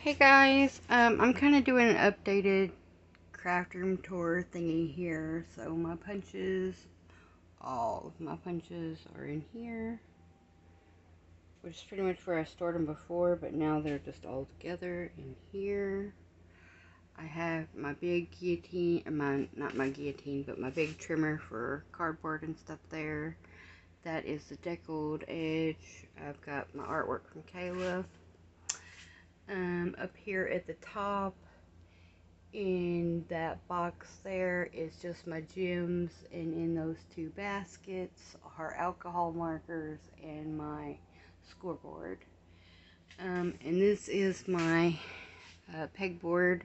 Hey guys, I'm kind of doing an updated craft room tour thingy here. So my punches, all of my punches are in here, which is pretty much where I stored them before, but now they're just all together in here. I have my big guillotine, not my guillotine, but my big trimmer for cardboard and stuff there. That is the deckled edge. I've got my artwork from Kayla. Up here at the top, in that box there is just my gems, and in those two baskets are alcohol markers and my scoreboard. And this is my pegboard.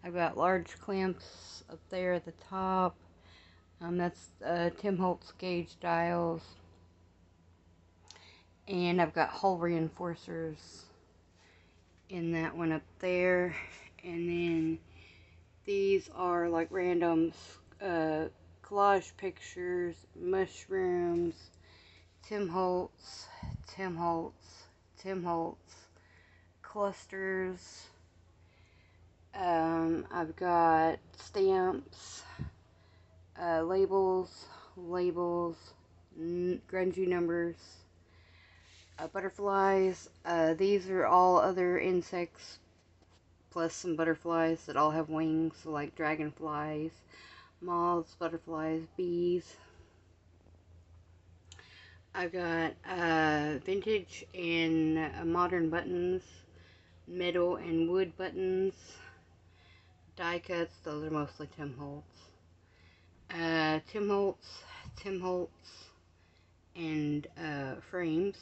I've got large clamps up there at the top. That's Tim Holtz gauge dials. And I've got hull reinforcers in that one up there. And then these are like random collage pictures, mushrooms, Tim Holtz, Tim Holtz, Tim Holtz, clusters. I've got stamps, labels, grungy numbers, butterflies. These are all other insects plus some butterflies that all have wings, so like dragonflies, moths, butterflies, bees. I've got vintage and modern buttons, metal and wood buttons, die cuts. Those are mostly Tim Holtz. Tim Holtz, and frames.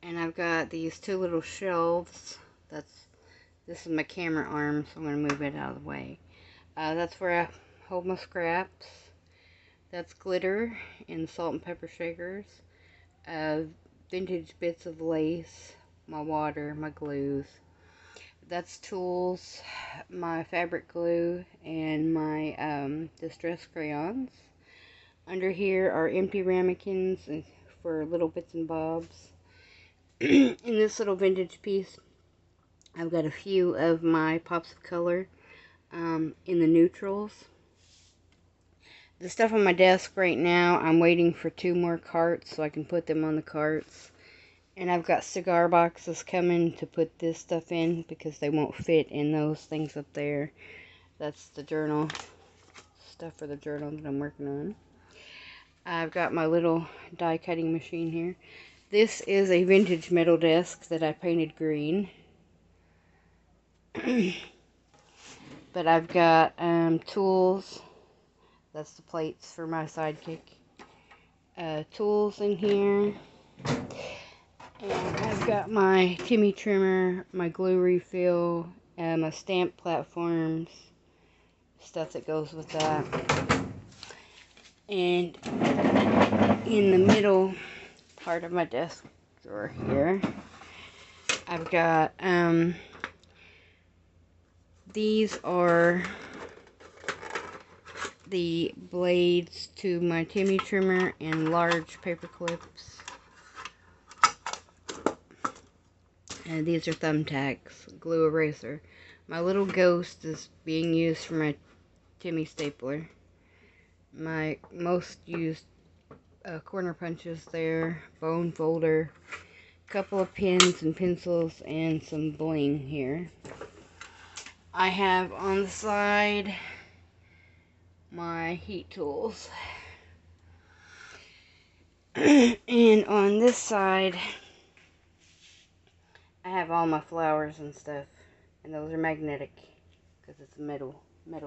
And I've got these two little shelves. This is my camera arm, so I'm going to move it out of the way. That's where I hold my scraps. That's glitter and salt and pepper shakers. Vintage bits of lace, my water, my glues. That's tools, my fabric glue, and my distress crayons. Under here are empty ramekins for little bits and bobs. In this little vintage piece, I've got a few of my pops of color in the neutrals. The stuff on my desk right now, I'm waiting for 2 more carts so I can put them on the carts. And I've got cigar boxes coming to put this stuff in because they won't fit in those things up there. That's the journal, stuff for the journal that I'm working on. I've got my little die cutting machine here. This is a vintage metal desk that I painted green. But I've got tools. That's the plates for my sidekick. Tools in here. And I've got my Timmy trimmer, my glue refill, my stamp platforms, stuff that goes with that. And in the middle part of my desk drawer here, I've got, these are the blades to my Timmy trimmer and large paper clips. And these are thumbtacks, glue eraser. My little ghost is being used for my Timmy stapler. My most used corner punches there, bone folder, couple of pens and pencils, and some bling here. I have on the side my heat tools. And on this side, I have all my flowers and stuff. And those are magnetic because it's a metal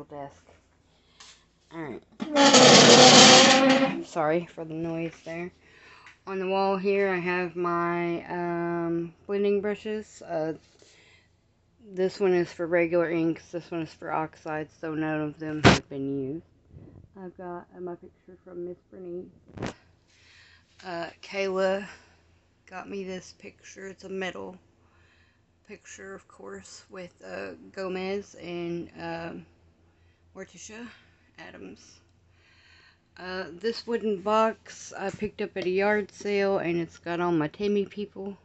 desk. Alright. Sorry for the noise there. On the wall here, I have my blending brushes. This one is for regular inks. This one is for oxides, so none of them have been used. I've got my picture from Miss Bernice. Kayla got me this picture. It's a metal picture, of course, with Gomez and Morticia Adams. This wooden box I picked up at a yard sale, and it's got all my Timmy people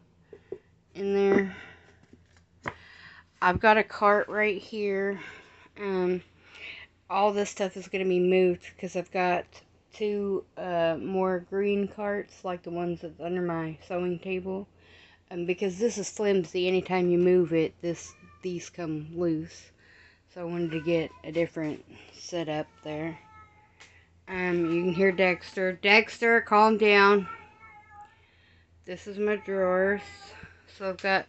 in there. I've got a cart right here. All this stuff is going to be moved because I've got two more green carts like the ones that's under my sewing table. Because this is flimsy, anytime you move it, these come loose. So I wanted to get a different setup there. You can hear Dexter. Dexter, calm down. This is my drawers. So I've got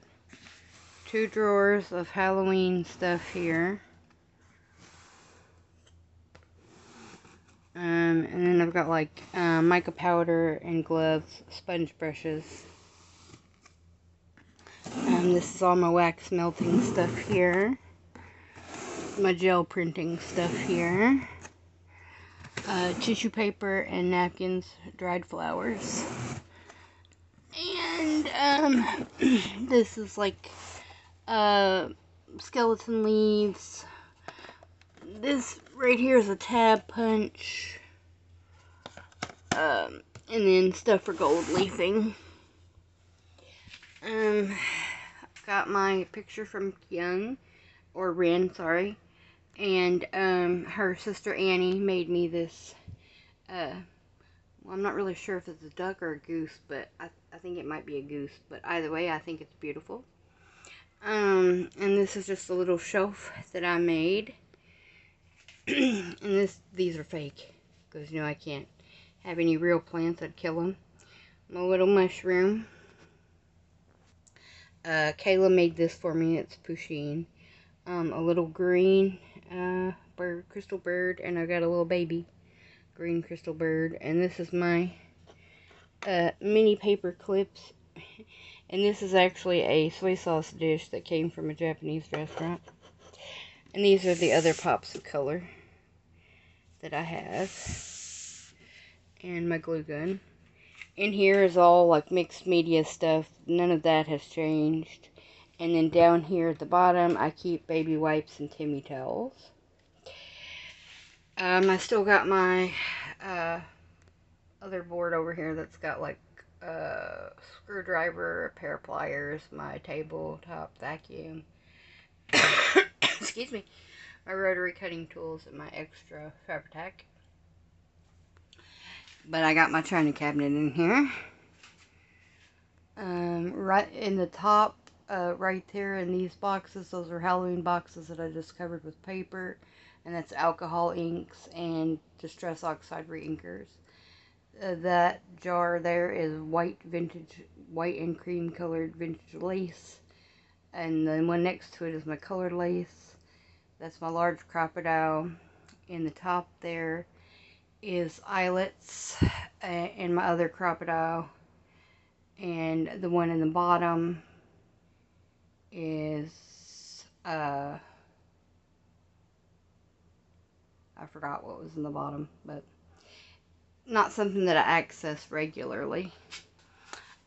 2 drawers of Halloween stuff here. And then I've got like mica powder and gloves, sponge brushes. This is all my wax melting stuff here. My gel printing stuff here. Tissue paper and napkins, dried flowers. And this is like skeleton leaves. This right here is a tab punch. And then stuff for gold leafing. Got my picture from Young, or Ren, sorry. And her sister Annie made me this. Well, I'm not really sure if it's a duck or a goose, but I think it might be a goose. But either way, I think it's beautiful. And this is just a little shelf that I made. And these are fake, because you know I can't have any real plants, I'd kill them. My little mushroom. Kayla made this for me. It's Pusheen. A little green bird, crystal bird, and I got a little baby green crystal bird. And this is my mini paper clips. And this is actually a soy sauce dish that came from a Japanese restaurant. And these are the other pops of color that I have. And my glue gun. In here is all like mixed media stuff. None of that has changed. And then down here at the bottom, I keep baby wipes and Timmy towels. I still got my other board over here that's got like a screwdriver, a pair of pliers, my tabletop vacuum. Excuse me. My rotary cutting tools and my extra Fabri-Tac. But I got my china cabinet in here. Right in the top, right there in these boxes, those are Halloween boxes that I just covered with paper. And that's alcohol inks and Distress Oxide reinkers. That jar there is white and cream colored vintage lace. And the one next to it is my colored lace. That's my large crocodile. In the top there is eyelets and my other crocodile. And the one in the bottom is I forgot what was in the bottom, but not something that I access regularly.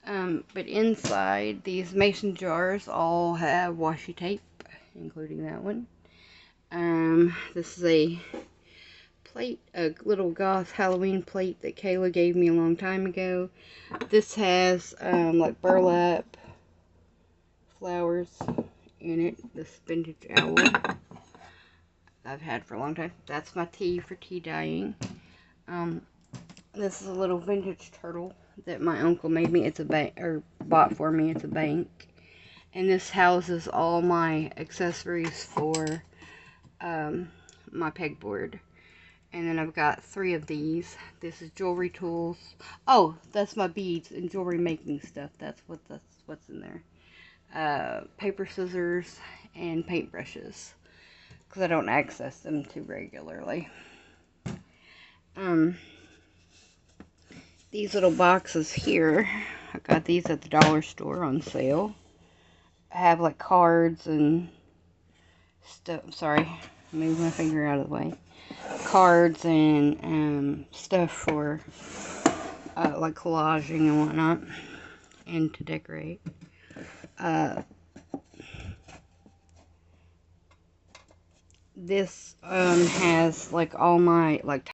But inside, these mason jars all have washi tape, including that one. This is a plate, a little goth Halloween plate that Kayla gave me a long time ago. This has like burlap flowers in it. This vintage owl I've had for a long time. That's my tea for tea dyeing. This is a little vintage turtle that my uncle made me. It's a bank, or bought for me. It's a bank. And this houses all my accessories for my pegboard. And then I've got 3 of these. This is jewelry tools. Oh, that's my beads and jewelry making stuff. That's what's in there. Paper scissors and paintbrushes, because I don't access them too regularly. These little boxes here, I got these at the dollar store on sale. I have like cards and stuff. Sorry, move my finger out of the way. Cards and stuff for like collaging and whatnot, and to decorate. This has like all my like